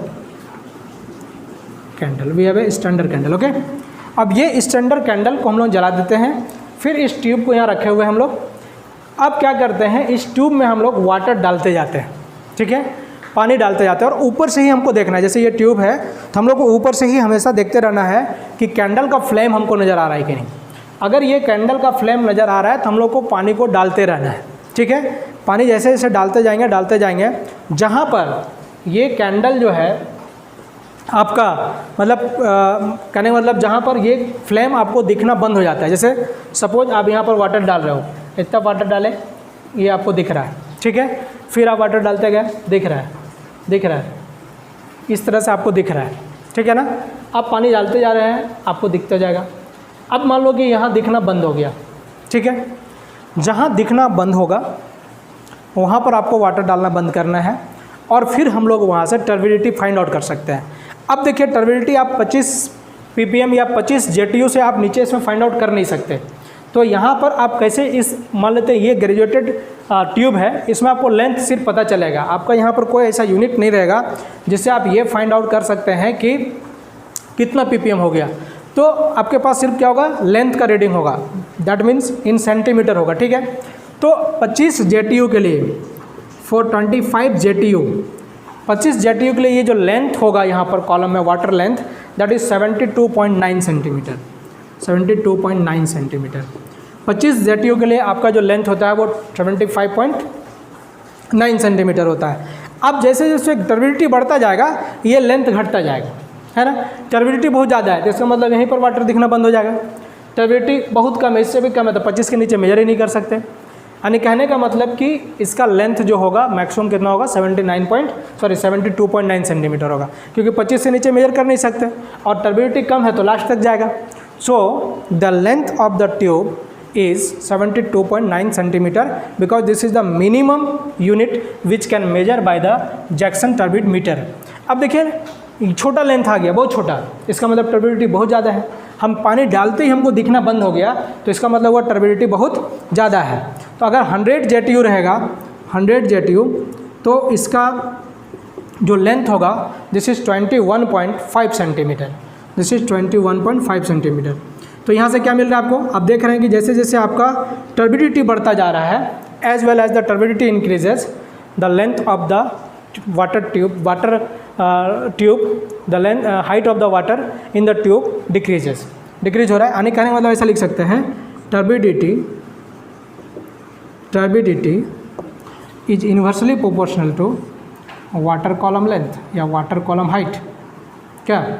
candle, we have a standard candle. Okay, अब ये स्टैंडर्ड कैंडल को हम लोग जला देते हैं। फिर इस ट्यूब को यहाँ रखे हुए हम लोग अब क्या करते हैं, इस ट्यूब में हम लोग वाटर डालते जाते हैं। ठीक है, पानी डालते जाते हैं और ऊपर से ही हमको देखना है, जैसे ये ट्यूब है तो हम लोग को ऊपर से ही हमेशा देखते रहना है कि कैंडल का फ्लेम हमको नज़र आ रहा है कि नहीं। अगर ये कैंडल का फ्लेम नज़र आ रहा है तो हम लोग को पानी को डालते रहना है। ठीक है, पानी जैसे जैसे डालते जाएंगे, जहाँ पर ये कैंडल जो है आपका मतलब कहने का मतलब जहाँ पर ये फ्लेम आपको दिखना बंद हो जाता है। जैसे सपोज आप यहाँ पर वाटर डाल रहे हो, इतना वाटर डालें, ये आपको दिख रहा है, ठीक है, फिर आप वाटर डालते गए, दिख रहा है, इस तरह से आपको दिख रहा है, ठीक है ना। आप पानी डालते जा रहे हैं, आपको दिखता जाएगा। अब मान लो कि यहाँ दिखना बंद हो गया, ठीक है, जहाँ दिखना बंद होगा वहाँ पर आपको वाटर डालना बंद करना है और फिर हम लोग वहाँ से टर्बिडिटी फाइंड आउट कर सकते हैं। अब देखिए टर्बिडिटी आप 25 ppm या 25 JTU से आप नीचे इसमें फाइंड आउट कर नहीं सकते। तो यहाँ पर आप कैसे इस मान लेते हैं ये ग्रेजुएटेड ट्यूब है, इसमें आपको लेंथ सिर्फ पता चलेगा, आपका यहाँ पर कोई ऐसा यूनिट नहीं रहेगा जिससे आप ये फाइंड आउट कर सकते हैं कि कितना ppm हो गया। तो आपके पास सिर्फ क्या होगा, लेंथ का रीडिंग होगा, दैट मीन्स इन सेंटीमीटर होगा, ठीक है। तो 25 JTU के लिए 425 JTU 25 JTU के लिए ये जो लेंथ होगा यहाँ पर कॉलम में water length, that is 72.9 centimetre, 72.9 centimetre. 25 JTU के लिए आपका जो लेंथ होता है वो 75.9 सेंटीमीटर होता है। अब जैसे जैसे टर्बिडिटी बढ़ता जाएगा ये लेंथ घटता जाएगा, है ना। टर्बिडिटी बहुत ज़्यादा है तो इसका मतलब यहीं पर वाटर दिखना बंद हो जाएगा। टर्बिडिटी बहुत कम है, इससे भी कम है तो 25 के नीचे मेजर ही नहीं कर सकते। यानी कहने का मतलब कि इसका लेंथ जो होगा मैक्सिमम कितना होगा, 72.9 सेंटीमीटर होगा, क्योंकि 25 से नीचे मेजर कर नहीं सकते और टर्बिडिटी कम है तो लास्ट तक जाएगा। So the length of the tube is 72.9 centimeter because this is the minimum unit which can measure by the Jackson turbidity meter। अब देखिए छोटा लेंथ आ गया, बहुत छोटा, इसका मतलब टर्बिडिटी बहुत ज़्यादा है। हम पानी डालते ही हमको दिखना बंद हो गया तो इसका मतलब हुआ टर्बिडिटी बहुत ज़्यादा है। तो अगर 100 JTU रहेगा, 100 JTU, तो इसका जो लेंथ होगा this is 21.5 centimetre, this is 21.5 centimetre. तो यहाँ से क्या मिल रहा है आपको, आप देख रहे हैं कि जैसे जैसे आपका टर्बिडिटी बढ़ता जा रहा है as well as the turbidity increases the length of the water tube the length height of the water in the tube decrease हो रहा है। यानी कहने का मतलब ऐसा लिख सकते हैं turbidity is inversely proportional to water column length या वाटर कॉलम हाइट। क्या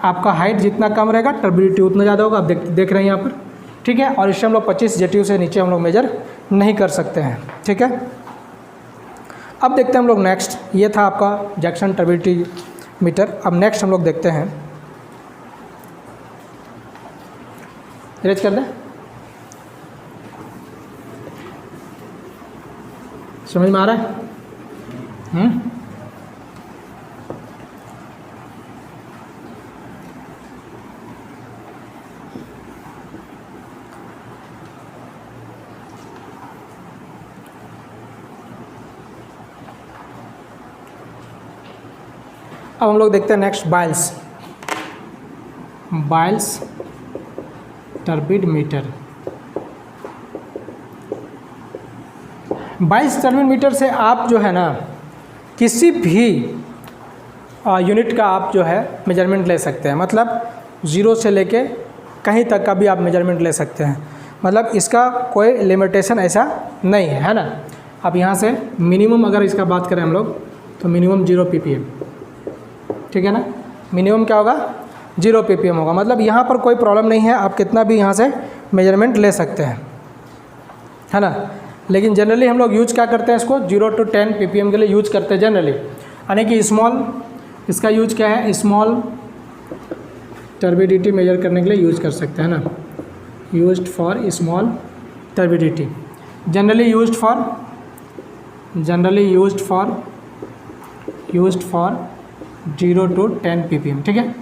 आपका हाइट जितना कम रहेगा टर्बिडिटी उतना ज़्यादा होगा, आप देख रहे हैं यहाँ पर, ठीक है। और इससे हम लोग 25 JTU से नीचे हम लोग मेजर नहीं कर सकते हैं, ठीक है। अब देखते हैं हम लोग नेक्स्ट, ये था आपका जैक्सन टर्बिडिटी मीटर। अब नेक्स्ट हम लोग देखते हैं, इरेज कर दें, समझ में आ रहा है? अब हम लोग देखते हैं next Baylis turbid meter. Baylis turbid meter से आप जो है ना किसी भी यूनिट का आप जो है मेजरमेंट ले सकते हैं, मतलब 0 से लेके कहीं तक का भी आप मेजरमेंट ले सकते हैं, मतलब इसका कोई लिमिटेशन ऐसा नहीं है ना। अब यहाँ से मिनिमम अगर इसका बात करें हम लोग तो मिनिमम 0 ppm, ठीक है ना। मिनिमम क्या होगा, 0 ppm होगा, मतलब यहाँ पर कोई प्रॉब्लम नहीं है, आप कितना भी यहाँ से मेजरमेंट ले सकते हैं, है ना। लेकिन जनरली हम लोग यूज क्या करते हैं, इसको 0 to 10 ppm के लिए यूज करते हैं जनरली। यानी कि स्मॉल, इसका यूज क्या है, स्मॉल टर्बिडिटी मेजर करने के लिए यूज कर सकते हैं ना, used for small turbidity, generally used for 0 to 10 ppm, ठीक है।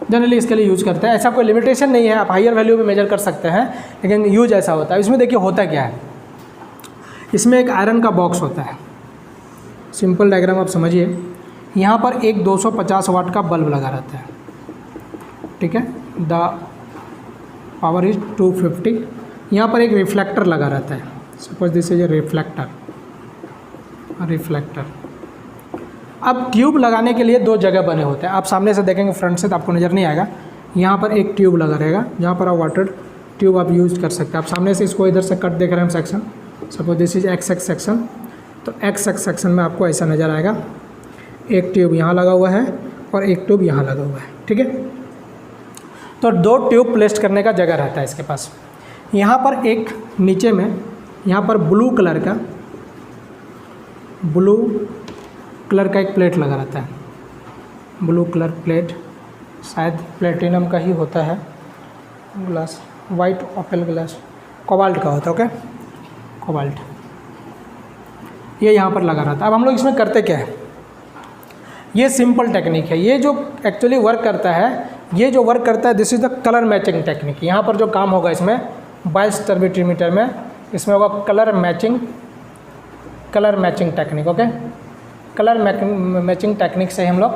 जनरली इसके लिए यूज़ करते हैं, ऐसा कोई लिमिटेशन नहीं है, आप हायर वैल्यू पे मेजर कर सकते हैं, लेकिन यूज ऐसा होता है। इसमें देखिए होता क्या है, इसमें एक आयरन का बॉक्स होता है, सिंपल डायग्राम आप समझिए। यहाँ पर एक 250 वाट का बल्ब लगा रहता है, ठीक है, द पावर इज 250। यहाँ पर एक रिफ्लेक्टर लगा रहता है, suppose this is A reflector. अब ट्यूब लगाने के लिए 2 जगह बने होते हैं, आप सामने से देखेंगे फ्रंट से तो आपको नज़र नहीं आएगा। यहाँ पर एक ट्यूब लगा रहेगा जहाँ पर आप वाटर ट्यूब आप यूज़ कर सकते हैं। आप सामने से इसको इधर से कट देख रहे हैं हम section, suppose this is x section, तो एक्स सेक्शन में आपको ऐसा नज़र आएगा, एक ट्यूब यहाँ लगा हुआ है और एक ट्यूब यहाँ लगा हुआ है, ठीक है। तो 2 ट्यूब प्लेस करने का जगह रहता है इसके पास। यहाँ पर एक नीचे में यहाँ पर ब्लू कलर का एक प्लेट लगा रहता है, ब्लू कलर प्लेट, शायद प्लेटिनम का ही होता है glass, white opal glass, cobalt का होता है, ओके, कोबाल्ट, ये यहाँ पर लगा रहता है। अब हम लोग इसमें करते क्या है, ये सिंपल टेक्निक है, ये जो एक्चुअली वर्क करता है, ये जो वर्क करता है this is the colour matching technique. यहाँ पर जो काम होगा इसमें बाइल्स टर्बिट्रीमीटर में, इसमें होगा colour matching technique, okay. Colour matching technique से हम लोग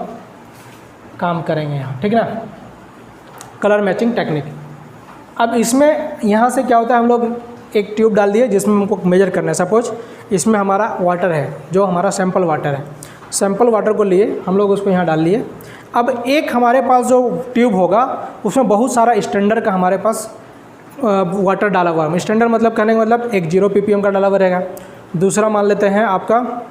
काम करेंगे यहाँ, ठीक ना, कलर मैचिंग टेक्निक। अब इसमें यहाँ से क्या होता है, हम लोग एक ट्यूब डाल दिए जिसमें हमको मेजर करना है। सपोज इसमें हमारा वाटर है, जो हमारा सैंपल वाटर है, सैंपल वाटर को लिए हम लोग उसको यहाँ डाल लिए। अब एक हमारे पास जो ट्यूब होगा उसमें बहुत सारा स्टैंडर्ड का हमारे पास वाटर डाला हुआ है। स्टैंडर्ड मतलब कहने का मतलब एक 0 ppm का डाला हुआ रहेगा, दूसरा मान लेते हैं आपका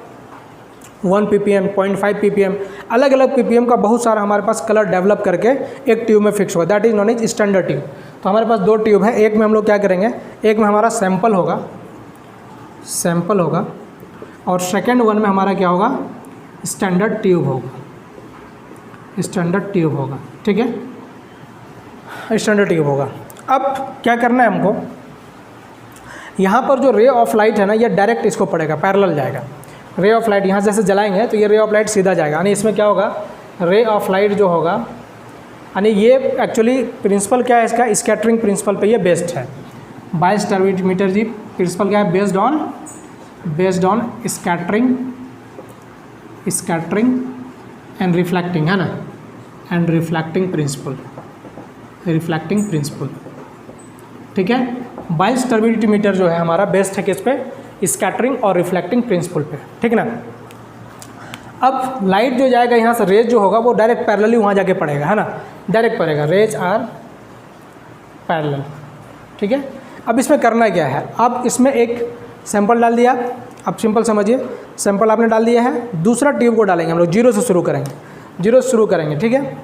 1 ppm, 0.5 ppm, अलग अलग ppm का बहुत सारा हमारे पास कलर डेवलप करके एक ट्यूब में फिक्स हुआ, that is known as standard tube. तो हमारे पास 2 ट्यूब है, एक में हम लोग क्या करेंगे, एक में हमारा सैंपल होगा और सेकेंड वन में हमारा क्या होगा, स्टैंडर्ड ट्यूब होगा, ठीक है, स्टैंडर्ड ट्यूब होगा। अब क्या करना है हमको, यहाँ पर जो रे ऑफ लाइट है ना, ये डायरेक्ट इसको पड़ेगा, पैरेलल जाएगा। रे ऑफ लाइट यहाँ जैसे जलाएंगे तो ये रे ऑफ लाइट सीधा जाएगा, यानी इसमें क्या होगा, रे ऑफ लाइट जो होगा, यानी ये एक्चुअली प्रिंसिपल क्या है इसका, स्कैटरिंग प्रिंसिपल पे ये बेस्ड है। बाइल्स टर्बिट्रीमीटर जी प्रिंसिपल क्या है, based on scattering and reflecting, है ना, एंड रिफ्लेक्टिंग प्रिंसिपल, ठीक है। बाइल्स टर्बिट्रीमीटर जो है हमारा बेस्ड है किस पे, स्कैटरिंग और रिफ्लेक्टिंग प्रिंसिपल पे, ठीक ना। अब लाइट जो जाएगा यहाँ से, रेज जो होगा वो डायरेक्ट पैरेलली वहाँ जाके पड़ेगा, है ना, डायरेक्ट पड़ेगा, रेज आर पैरेलल, ठीक है। अब इसमें करना क्या है, अब इसमें एक सैंपल डाल दिया, अब सिंपल समझिए, सैंपल आपने डाल दिया है, दूसरा ट्यूब को डालेंगे हम लोग, 0 से शुरू करेंगे, ठीक है।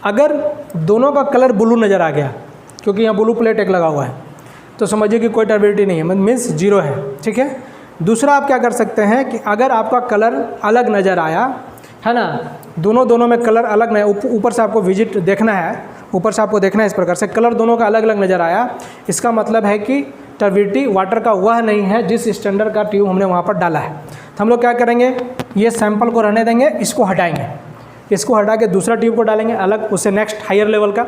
अगर दोनों का कलर ब्लू नज़र आ गया, क्योंकि यहाँ ब्लू प्लेट एक लगा हुआ है, तो समझिए कि कोई टर्बिडिटी नहीं है, मीन्स 0 है, ठीक है। दूसरा आप क्या कर सकते हैं कि अगर आपका कलर अलग नज़र आया, है ना, दोनों में कलर अलग नहीं, ऊपर से आपको विजिट देखना है, ऊपर से आपको देखना है इस प्रकार से, कलर दोनों का अलग अलग नज़र आया, इसका मतलब है कि टर्बिडिटी वाटर का वह नहीं है जिस स्टैंडर्ड का ट्यूब हमने वहाँ पर डाला है। तो हम लोग क्या करेंगे, ये सैंपल को रहने देंगे, इसको हटाएंगे, इसको हटा के दूसरा ट्यूब को डालेंगे अलग, उससे नेक्स्ट हायर लेवल का,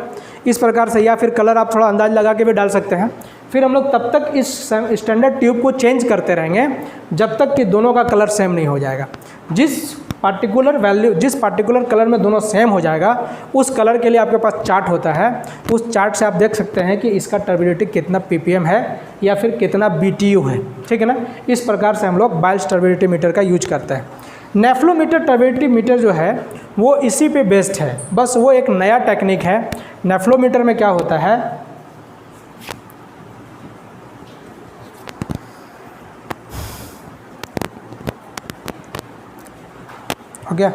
इस प्रकार से। या फिर कलर आप थोड़ा अंदाज लगा के भी डाल सकते हैं। फिर हम लोग तब तक इस स्टैंडर्ड ट्यूब को चेंज करते रहेंगे जब तक कि दोनों का कलर सेम नहीं हो जाएगा। जिस पार्टिकुलर कलर में दोनों सेम हो जाएगा, उस कलर के लिए आपके पास चार्ट होता है, उस चार्ट से आप देख सकते हैं कि इसका टर्बिडिटी कितना ppm है या फिर कितना BTU है, ठीक है ना। इस प्रकार से हम लोग बाइल्स टर्बिडिटी मीटर का यूज करते हैं। नेफ्लोमीटर टर्बिडिटी मीटर जो है वो इसी पे बेस्ड है, बस वो एक नया टेक्निक है। नेफ्लोमीटर में क्या होता है, हो गया,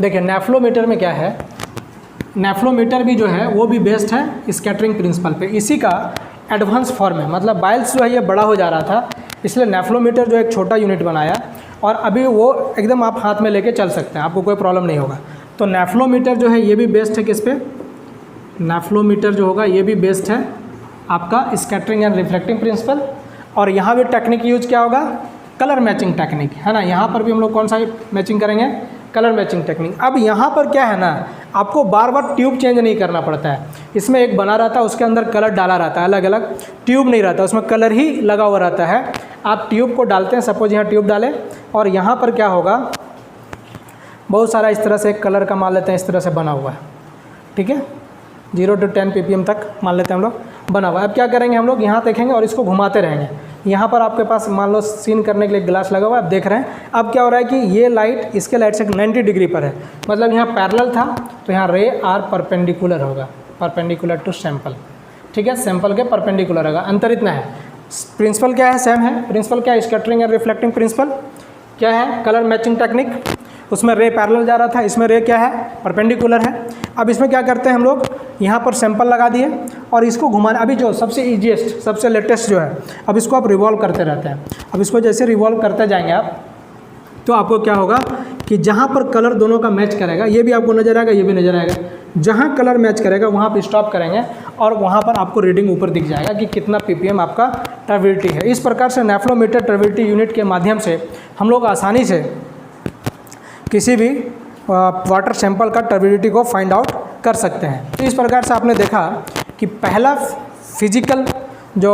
देखिए नेफ्लोमीटर में क्या है, नेफ्लोमीटर भी जो है वो भी बेस्ड है स्कैटरिंग प्रिंसिपल पे, इसी का एडवांस फॉर्म है। मतलब बाइल्स जो है ये बड़ा हो जा रहा था, इसलिए नेफ्लोमीटर जो एक छोटा यूनिट बनाया और अभी वो एकदम आप हाथ में लेके चल सकते हैं, आपको कोई प्रॉब्लम नहीं होगा। तो नेफ्लोमीटर जो है ये भी बेस्ड है किस पे, नेफ्लोमीटर जो होगा ये भी बेस्ड है आपका स्कैटरिंग एंड रिफ्लेक्टिंग प्रिंसिपल। और यहाँ भी टेक्निक यूज क्या होगा, कलर मैचिंग टेक्निक, है ना। यहाँ पर भी हम लोग कौन सा मैचिंग करेंगे, कलर मैचिंग टेक्निक। अब यहाँ पर क्या है ना, आपको बार बार ट्यूब चेंज नहीं करना पड़ता है। इसमें एक बना रहता है, उसके अंदर कलर डाला रहता है, अलग अलग ट्यूब नहीं रहता, उसमें कलर ही लगा हुआ रहता है। आप ट्यूब को डालते हैं, सपोज यहाँ ट्यूब डालें और यहाँ पर क्या होगा, बहुत सारा इस तरह से एक कलर का मान लेते हैं, इस तरह से बना हुआ है, ठीक है, 0 to 10 ppm तक मान लेते हैं हम लोग बना हुआ है। अब क्या करेंगे हम लोग, यहाँ देखेंगे और इसको घुमाते रहेंगे। यहाँ पर आपके पास मान लो सीन करने के लिए ग्लास लगा हुआ है, आप देख रहे हैं। अब क्या हो रहा है कि ये लाइट इसके लाइट से 90 डिग्री पर है, मतलब यहाँ पैरेलल था, तो यहाँ रे आर परपेंडिकुलर होगा, परपेंडिकुलर टू सैंपल, ठीक है, सैंपल के परपेंडिकुलर होगा, अंतर इतना है। प्रिंसिपल क्या है, सेम है। प्रिंसिपल क्या है, स्कैटरिंग एंड रिफ्लेक्टिंग प्रिंसिपल क्या है, कलर मैचिंग टेक्निक। उसमें रे पैरेलल जा रहा था, इसमें रे क्या है, परपेंडिकुलर है। अब इसमें क्या करते हैं हम लोग, यहाँ पर सैंपल लगा दिए और इसको घुमाना, अभी जो सबसे ईजीएस्ट सबसे लेटेस्ट जो है, अब इसको आप रिवॉल्व करते रहते हैं। अब इसको जैसे रिवॉल्व करते जाएंगे आप, तो आपको क्या होगा कि जहाँ पर कलर दोनों का मैच करेगा, ये भी आपको नज़र आएगा, ये भी नज़र आएगा, जहाँ कलर मैच करेगा वहाँ पे स्टॉप करेंगे और वहाँ पर आपको रीडिंग ऊपर दिख जाएगा कि कितना ppm आपका टर्बिडिटी है। इस प्रकार से नेफ्लोमीटर टर्बिडिटी यूनिट के माध्यम से हम लोग आसानी से किसी भी वाटर सैंपल का टर्बिडिटी को फाइंड आउट कर सकते हैं। तो इस प्रकार से आपने देखा कि पहला फिजिकल जो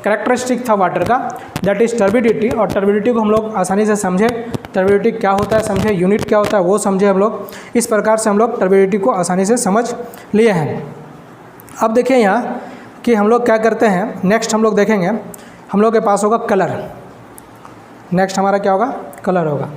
कैरेक्टरिस्टिक था वाटर का, दैट इज़ टर्बिडिटी, और टर्बिडिटी को हम लोग आसानी से समझे, टर्बिडिटी क्या होता है समझे, यूनिट क्या होता है वो समझे हम लोग। इस प्रकार से हम लोग टर्बिडिटी को आसानी से समझ लिए हैं। अब देखिए यहाँ कि हम लोग क्या करते हैं, नेक्स्ट हम लोग देखेंगे, हम लोग के पास होगा कलर। नेक्स्ट हमारा क्या होगा, कलर होगा।